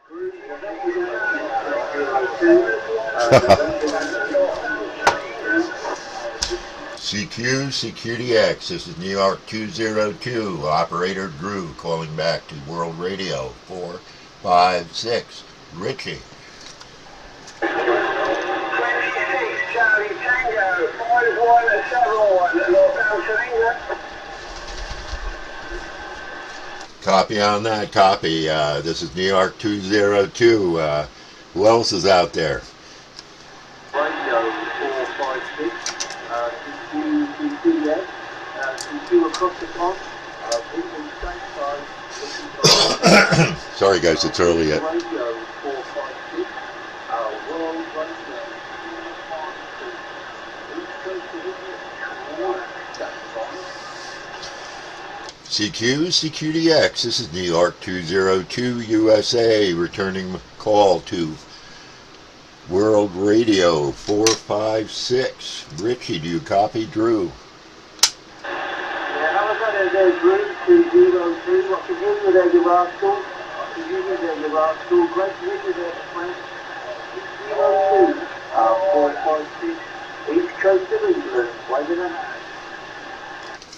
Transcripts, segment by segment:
CQ, CQDX, this is New York 202, Operator Drew calling back to World Radio 456, Richie. 26 Charlie Tango, 5171, Northampton, England. Copy on that, copy. This is New York 202. Who else is out there? Radio 456, CQ, CQ across the pond, people stateside. Sorry guys, it's early yet. Radio 456, World Radio 456, CQ, CQDX, this is New York 202 USA, returning call to World Radio 456. Richie, do you copy Drew? Yeah, how was that there, Drew? 202. I can hear you there, you rascal. I can hear you there, you rascal. Great to hear you there, friend. 202, 456, East Coast of England, waving a hand.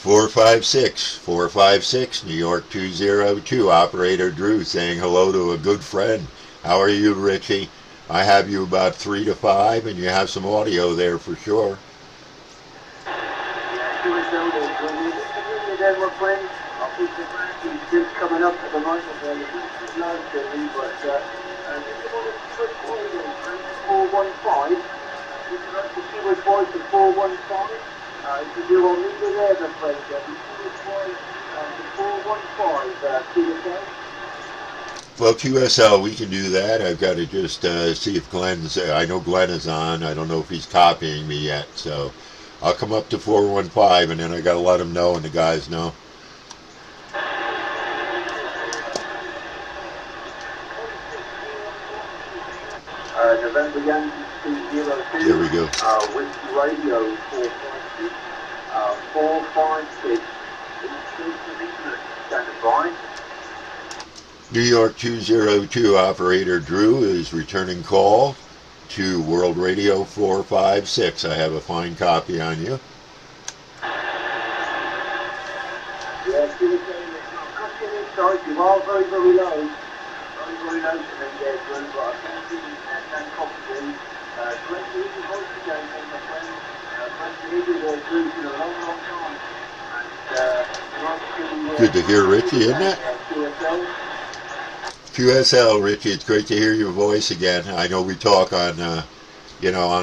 456, New York 202, Operator Drew saying hello to a good friend. How are you, Richie? I have you about 3 to 5, and you have some audio there for sure. Yeah, you was there, Drew. Can you there, my friend? I think the ranking's just coming up at the moment there. The beach is low, Drew, but if you want to put audio, 415, would you like to see my voice at 415? If you do, I'll leave you there, my friend. You see the 415, QSL? Well, QSL, we can do that. I've got to just see if Glenn's, I know Glenn is on. I don't know if he's copying me yet, so I'll come up to 415, and then I got to let him know and the guys know. November Yankee 202. There we go. With Radio 456, 456, standing by. New York 202 Operator Drew is returning call to World Radio 456. I have a fine copy on you. Yes, you were saying that cutting inside, you are very, very low. Very, very low to me there, Drew, but I can't see that copy. Great to hear your voice again, my friend. Great to hear you there, Drew, for a long, long time. And Good to hear Richie, isn't it? QSL. QSL, Richie, it's great to hear your voice again. I know we talk on, on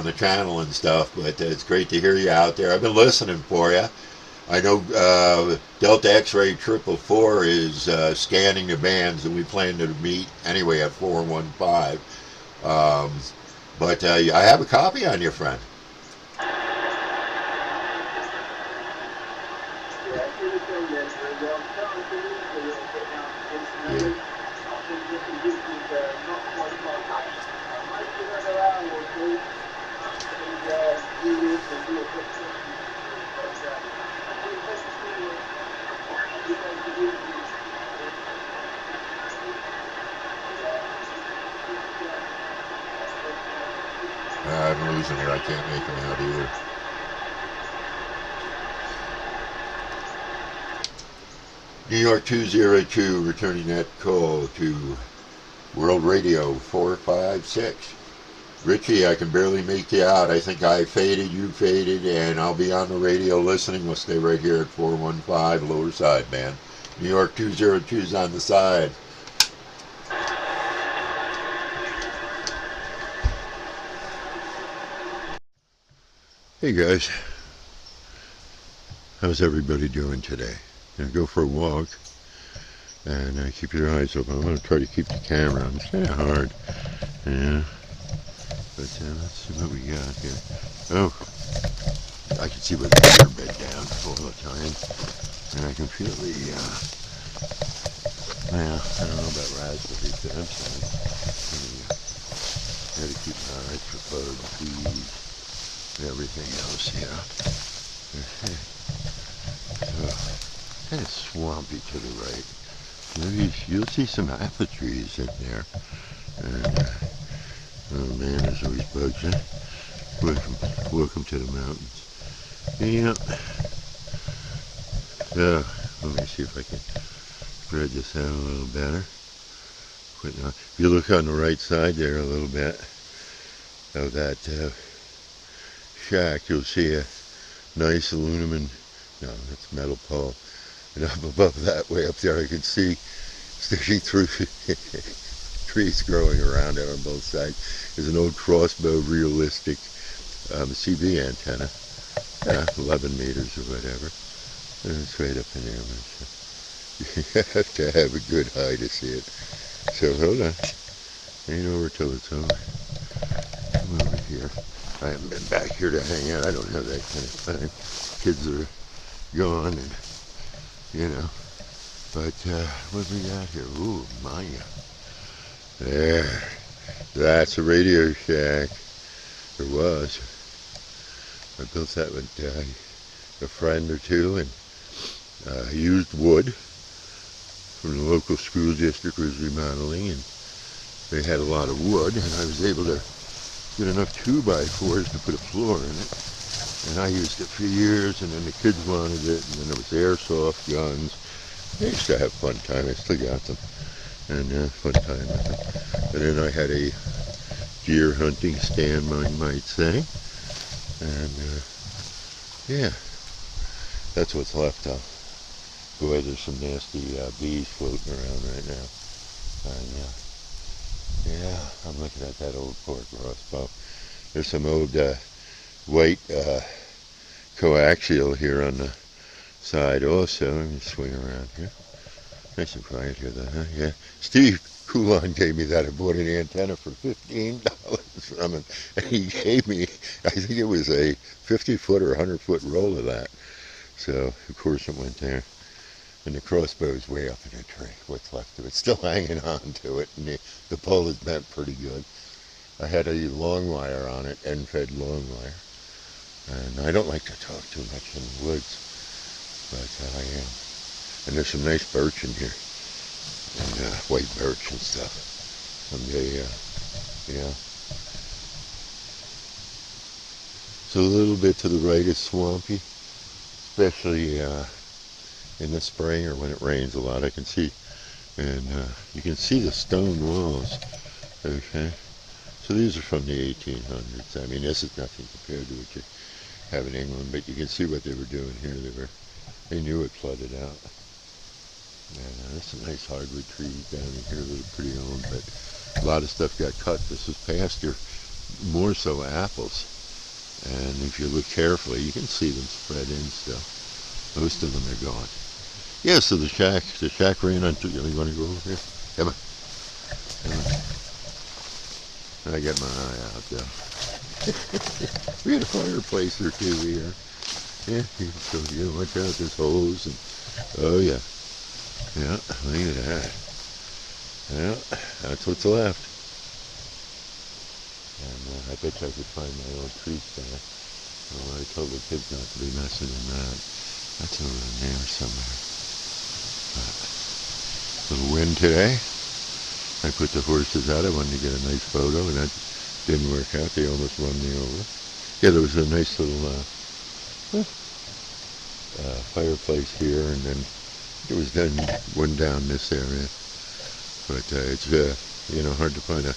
the channel and stuff, but it's great to hear you out there. I've been listening for you. I know Delta X-Ray 444 is scanning the bands, and we plan to meet anyway at 415. But I have a copy on you, friend. Yeah. I'm losing it. I can't make them out either. New York 202 returning that call to World Radio 456. Richie, I can barely make you out. I think I faded, you faded, and I'll be on the radio listening. We'll stay right here at 415, lower side, man. New York 202 is on the side. Hey guys, how's everybody doing today? Gonna go for a walk and keep your eyes open. I'm gonna try to keep the camera on. It's kind of hard, yeah. But let's see what we got here. Oh, I can see where the air bed down all the time, and I can feel the. Well, I don't know about raspberries, but I'm sorry. I gotta keep my eyes for bugs, weeds, and everything else, So, kind of swampy to the right. You'll see some apple trees in there. And, oh man, there's always bugs, huh? Welcome to the mountains. Yep. Let me see if I can spread this out a little better. If you look on the right side there a little bit of that shack, you'll see a nice aluminum, no, that's metal pole. And up above that, way up there, I can see sticking through trees growing around it on both sides is an old crossbow realistic CV antenna, 11 meters or whatever. And it's right up in there. You have to have a good eye to see it. So hold on. Ain't over till it's over. Come over here. I haven't been back here to hang out. I don't have that kind of time. Kids are gone and, you know. But what we got here? Ooh, Maya. There. That's a radio shack. There was. I built that with a friend or two, and used wood from the local school district was remodeling, and they had a lot of wood, and I was able to get enough 2x4s to put a floor in it. And I used it for years, and then the kids wanted it, and then there was airsoft guns. I used to have fun time. I still got them, and fun time with them. And then I had a deer hunting stand, one might say, and yeah, that's what's left of. Boy, there's some nasty bees floating around right now. Yeah, I'm looking at that old pork crossbow. There's some old white coaxial here on the side also. Let me swing around here. Nice and quiet here though, huh? Yeah. Steve Coulon gave me that. I bought an antenna for $15 from him. And he gave me, I think it was a 50-foot or 100-foot roll of that. So, of course, it went there. And the crossbow's way up in the tree, what's left of it. Still hanging on to it, and the pole is bent pretty good. I had a long wire on it, end-fed long wire. And I don't like to talk too much in the woods, but I am. And there's some nice birch in here, and white birch and stuff. Someday, yeah. So a little bit to the right is swampy, especially in the spring or when it rains a lot. I can see, and you can see the stone walls. Okay, so these are from the 1800s. I mean, this is nothing compared to what you have in England, but you can see what they were doing here. They knew it flooded out. And there's some nice hardwood trees down in here that are pretty old, but a lot of stuff got cut. This was pasture, more so apples. And if you look carefully, you can see them spread in still. Most of them are gone. Yeah, so the shack ran on. You want to go over here? Come on. I got my eye out though. We had a fireplace or two here. Yeah, so you know, watch out, there's holes and oh yeah. Yeah, look at that. Yeah, that's what's left. And I bet you I could find my old tree stand. Well, I told the kids not to be messing in that. That's over in there somewhere. Little wind today. I put the horses out. I wanted to get a nice photo, and that didn't work out. They almost run me over. Yeah, there was a nice little fireplace here, and then it was done one down this area. But it's you know, hard to find a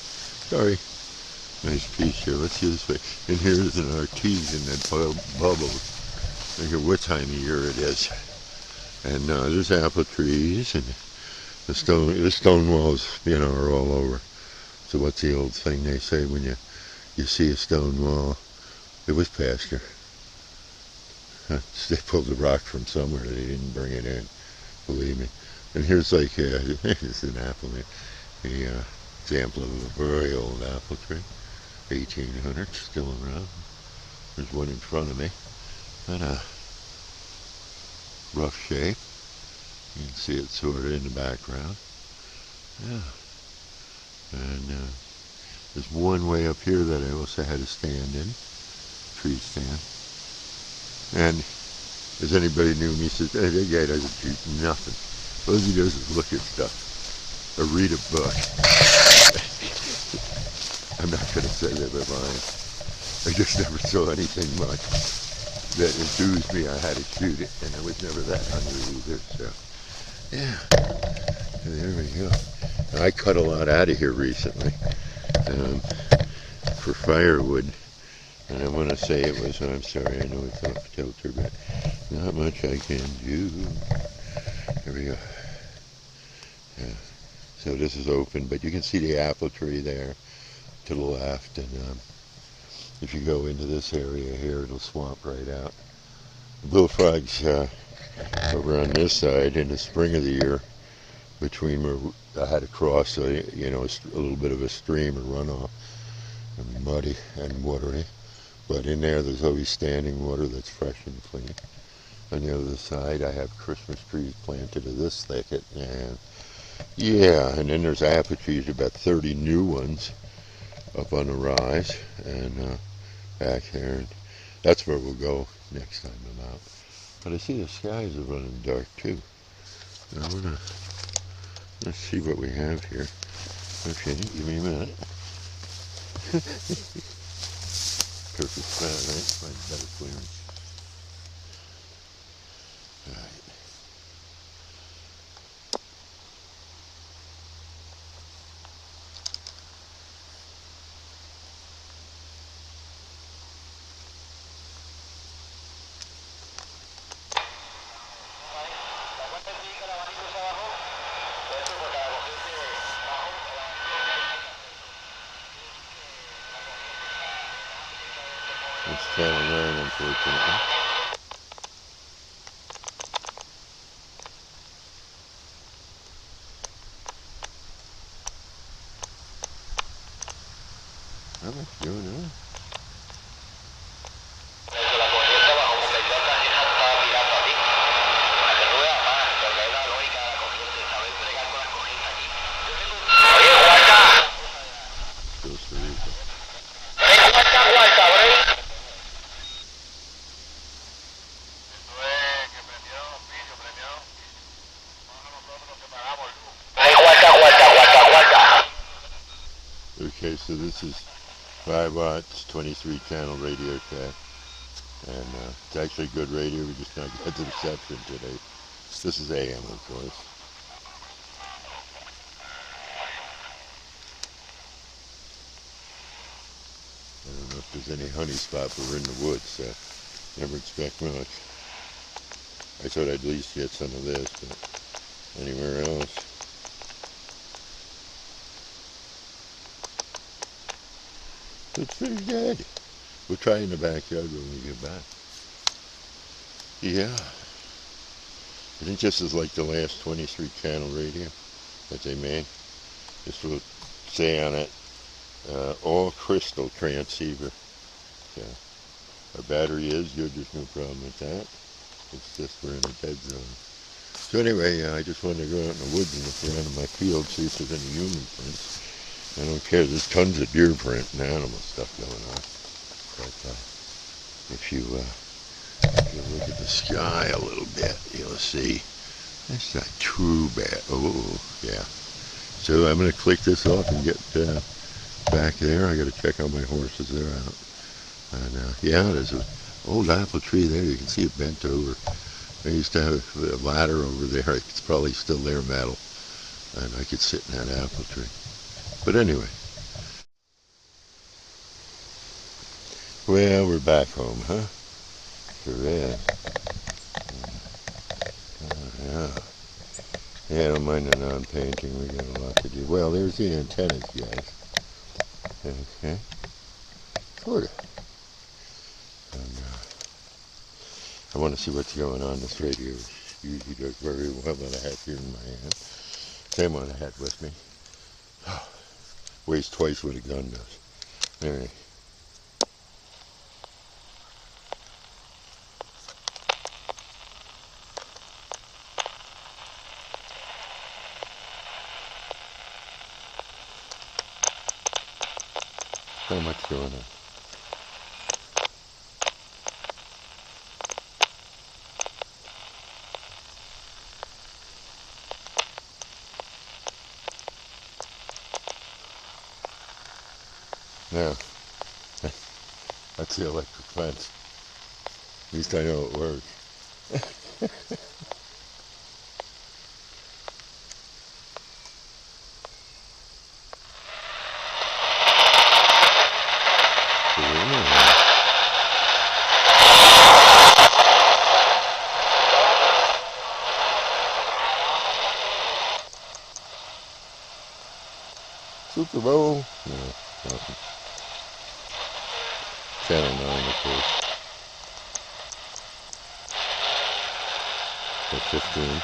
nice piece here. Let's see this way. And here's an artesian that bubbles. Look at what time of year it is. And there's apple trees, and the stone walls, you know, are all over. So what's the old thing they say when you see a stone wall? It was pasture. They pulled the rock from somewhere. They didn't bring it in, believe me. And here's like it's an apple, the example of a very old apple tree, 1800, still around. There's one in front of me, and a rough shape. You can see it sort of in the background. Yeah. And there's one way up here that I also had a stand in, tree stand. And as anybody knew me says, hey, that guy doesn't shoot nothing. All he does is look at stuff or read a book. I'm not going to say they were mine. I just never saw anything much that enthused me. I had to shoot it, and I was never that hungry either. So, yeah, there we go. I cut a lot out of here recently for firewood, and I want to say it was, I'm sorry, I know it's off kilter, but not much I can do. There we go. Yeah. So this is open, but you can see the apple tree there to the left, and if you go into this area here, it'll swamp right out. The bullfrogs over on this side in the spring of the year, between where I had to cross a little bit of a stream or runoff, and muddy and watery, but in there's always standing water that's fresh and clean. On the other side, I have Christmas trees planted to this thicket, and yeah, and then there's apple trees, about 30 new ones up on the rise, and back there, and that's where we'll go next time I'm out. But I see the skies are running dark too. Let's see what we have here. Okay, give me a minute. Perfect spot, right? Find better clearance. All right. It's channel 9, unfortunately. How much doing that? Costa Rica. Okay, so this is 5 watts, 23 channel radio tech, and it's actually good radio. We just not got the reception today. This is AM, of course. I don't know if there's any honey spot, but we're in the woods, so never expect much. I thought I'd at least get some of this, but anywhere else. It's pretty good. We'll try in the backyard when we get back. Yeah. I think this is like the last 23 channel radio that they made. This will say on it, all crystal transceiver. So our battery is good, there's no problem with that. It's just we're in a dead zone. So anyway, I just wanted to go out in the woods and look around in my field, see if there's any human prints. I don't care, there's tons of deer print and animal stuff going on. But if you look at the sky a little bit, you'll see that's not too bad. Oh, yeah. So I'm going to click this off and get back there. I got to check on my horses, they're out. And yeah, there's an old apple tree there. You can see it bent over. I used to have a ladder over there. It's probably still there, metal. And I could sit in that apple tree. But anyway, well, we're back home, huh? Sure is. Yeah. Yeah, I don't mind the non-painting. We got a lot to do. Well, there's the antennas, guys. Okay. Sort of. And I want to see what's going on. This radio usually does very well that I have here in my hand. Same one I had with me. Weighs twice what a gun does. Anyway. Not much going on. Yeah, that's the electric fence. At least I know it works. Super Bowl? No, nothing. Channel 9, of course. Or 15.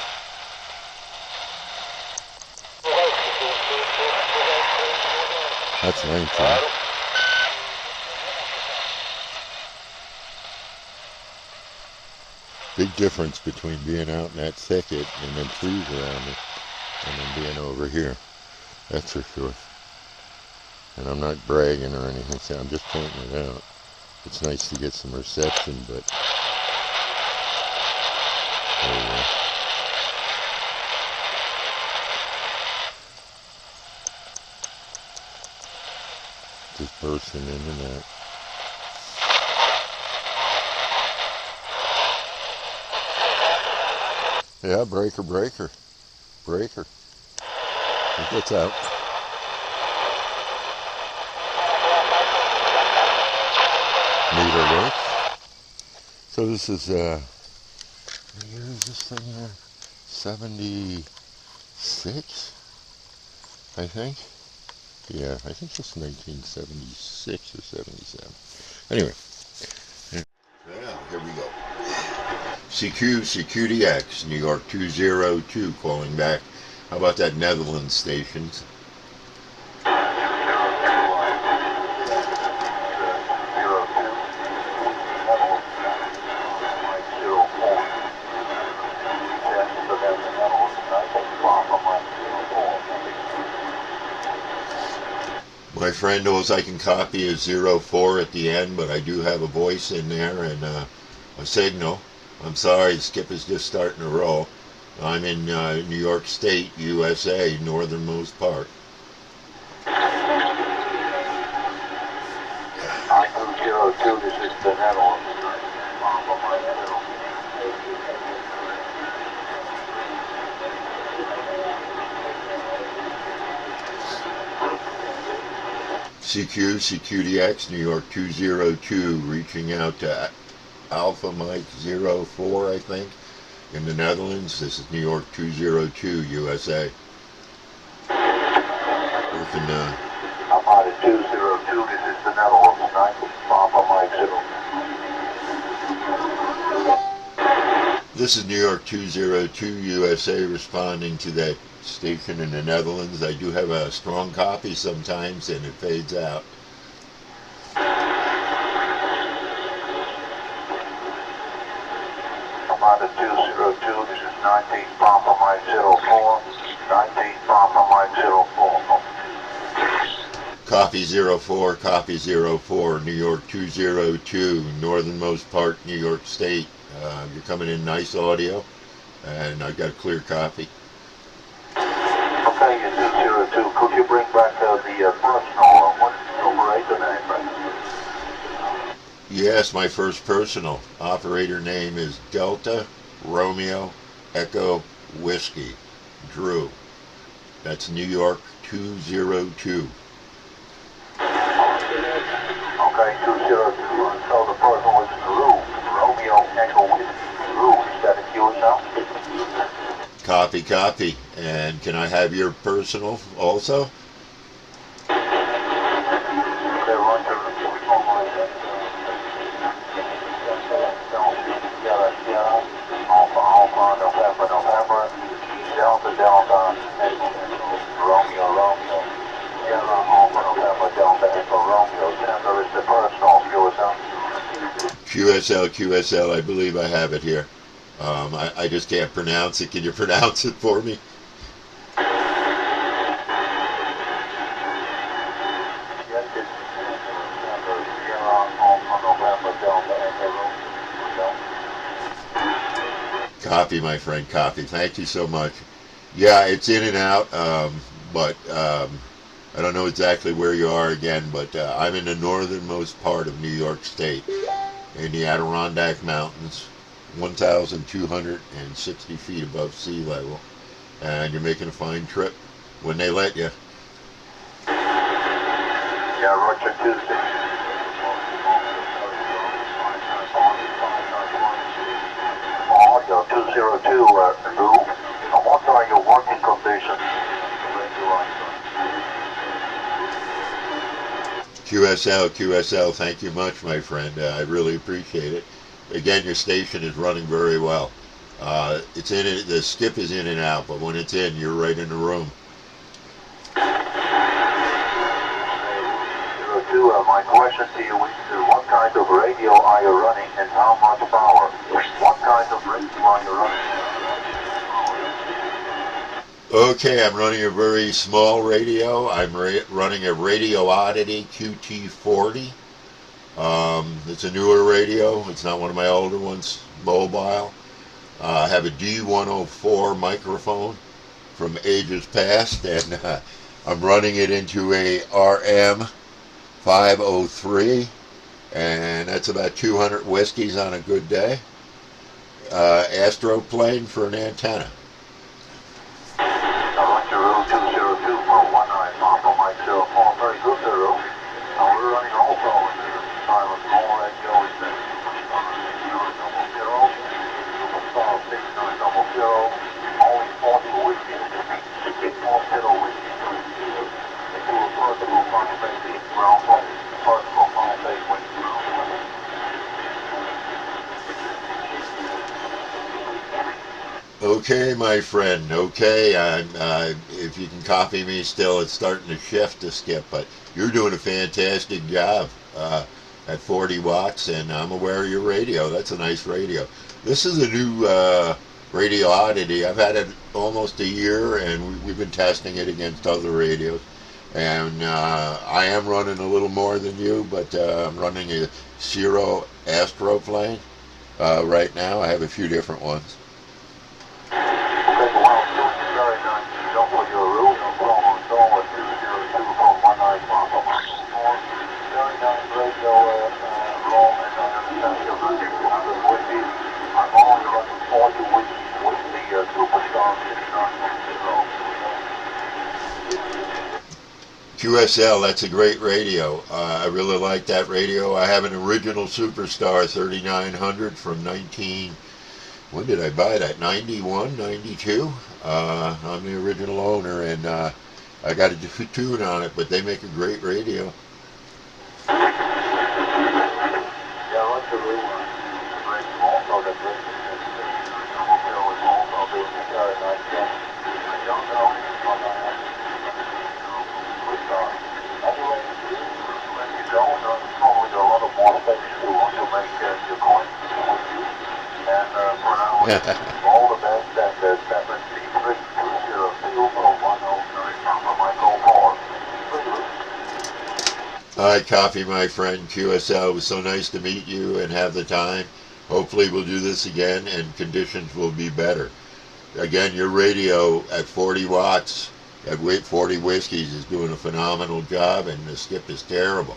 That's 19. Big difference between being out in that thicket and then trees around it and then being over here. That's for sure. And I'm not bragging or anything, so I'm just pointing it out. It's nice to get some reception, but there you go. Just bursting into that. Yeah, breaker. It gets out. Meter work. So this is, what year is this thing here? 76, I think. Yeah, I think it's 1976 or 77. Anyway. Well, here we go. CQDX, New York 202, calling back. How about that Netherlands stations? My friend knows I can copy a 04 at the end, but I do have a voice in there and a signal. I'm sorry, Skip is just starting to roll. I'm in New York State, USA, northernmost part. I-202, this is the Netherlands. CQDX, New York 202, reaching out to Alpha Mike 04, I think, in the Netherlands. This is New York 202, USA. Working, Alpha 202, this is the Netherlands, Alpha Mike 0. This is New York 202, USA, responding to that station in the Netherlands. I do have a strong copy sometimes and it fades out. Armada 202, this is 19 Papa Mike 04, 19 Papa Mike 04. Copy 04, copy 04, New York 202, northernmost part, New York State. You're coming in nice audio, and I've got a clear copy. Okay, 202, could you bring back the personal, what operator name, right? Yes, my first personal. Operator name is Delta Romeo Echo Whiskey, Drew. That's New York 202. Okay, 202, so the personal is Drew, Romeo Echo Whiskey, Drew, is that a QSL? Copy. And can I have your personal also? November, Delta, Romeo, Sierra, Alpha, November, Delta, Echo, Romeo, Sender is the personal QSL, I believe I have it here. I just can't pronounce it. Can you pronounce it for me? Copy, my friend, copy. Thank you so much. Yeah, it's in and out, but I don't know exactly where you are again, but I'm in the northernmost part of New York State, in the Adirondack Mountains, 1,260 feet above sea level, and you're making a fine trip when they let you. Yeah, Roger, Tuesday. Audio 202, Lou. What are your working conditions? QSL, thank you much, my friend. I really appreciate it. Again, your station is running very well. It's in it. The skip is in and out, but when it's in, you're right in the room. My question to you is, what kind of radio are you running and how much power? What kind of radio are you running? Okay, I'm running a very small radio. I'm running a Radio Oddity QT40. It's a newer radio. It's not one of my older ones, mobile. I have a D104 microphone from ages past, and I'm running it into a RM503, and that's about 200 whiskeys on a good day. Astroplane for an antenna. Very good, Zero. We're running also in the silent call radio is the 6900, only 40 whiskey, 40 whiskey. Into a vertical front face, ground front, vertical front face, Okay, my friend. Okay, if you can copy me still, it's starting to shift to skip, but you're doing a fantastic job at 40 watts, and I'm aware of your radio. That's a nice radio. This is a new Radio Oddity. I've had it almost a year, and we've been testing it against other radios. And I am running a little more than you, but I'm running a Zero Astroplane right now. I have a few different ones. QSL, that's a great radio. I really like that radio. I have an original Superstar 3900 from when did I buy that? 91, 92? I'm the original owner, and I got a tune on it, but they make a great radio. All the best at 733 I copy, my friend. QSL, it was so nice to meet you and have the time. Hopefully we'll do this again and conditions will be better. Again, your radio at 40 watts, at 40 whiskeys, is doing a phenomenal job, and the skip is terrible.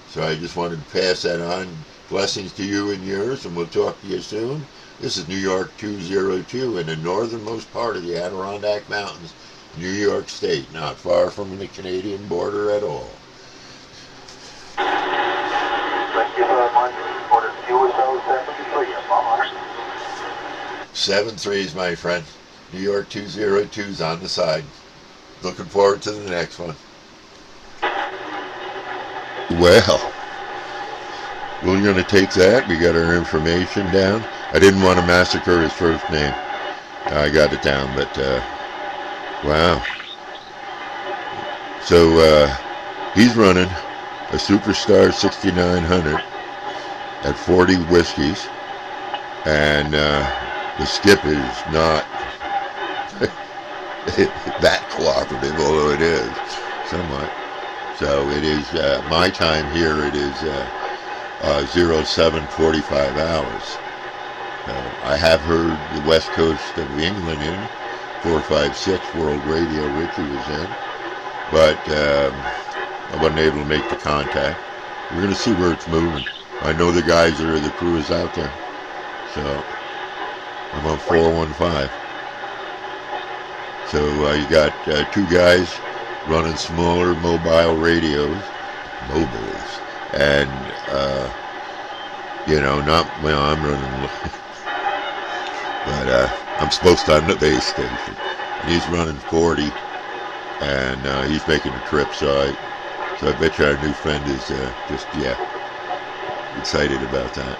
So I just wanted to pass that on. Blessings to you and yours, and we'll talk to you soon. This is New York 202 in the northernmost part of the Adirondack Mountains, New York State, not far from the Canadian border at all. Thank you very much for the QSL 73. 7-3s, my friend. New York 202's on the side. Looking forward to the next one. Well, we're going to take that. We got our information down. I didn't want to massacre his first name. I got it down, but wow. So he's running a Superstar 6900 at 40 whiskeys, and the skip is not that cooperative, although it is somewhat. So it is my time here. It is 07:45 hours. I have heard the west coast of England in 456 World Radio. Richard was in, but I wasn't able to make the contact. We're going to see where it's moving. I know the guys or the crew is out there. So I'm on 415. So you got two guys running smaller mobile radios, and you know, not well. I'm running, but I'm supposed to. I'm the base station, and he's running 40, and he's making a trip. So I bet you our new friend is just excited about that.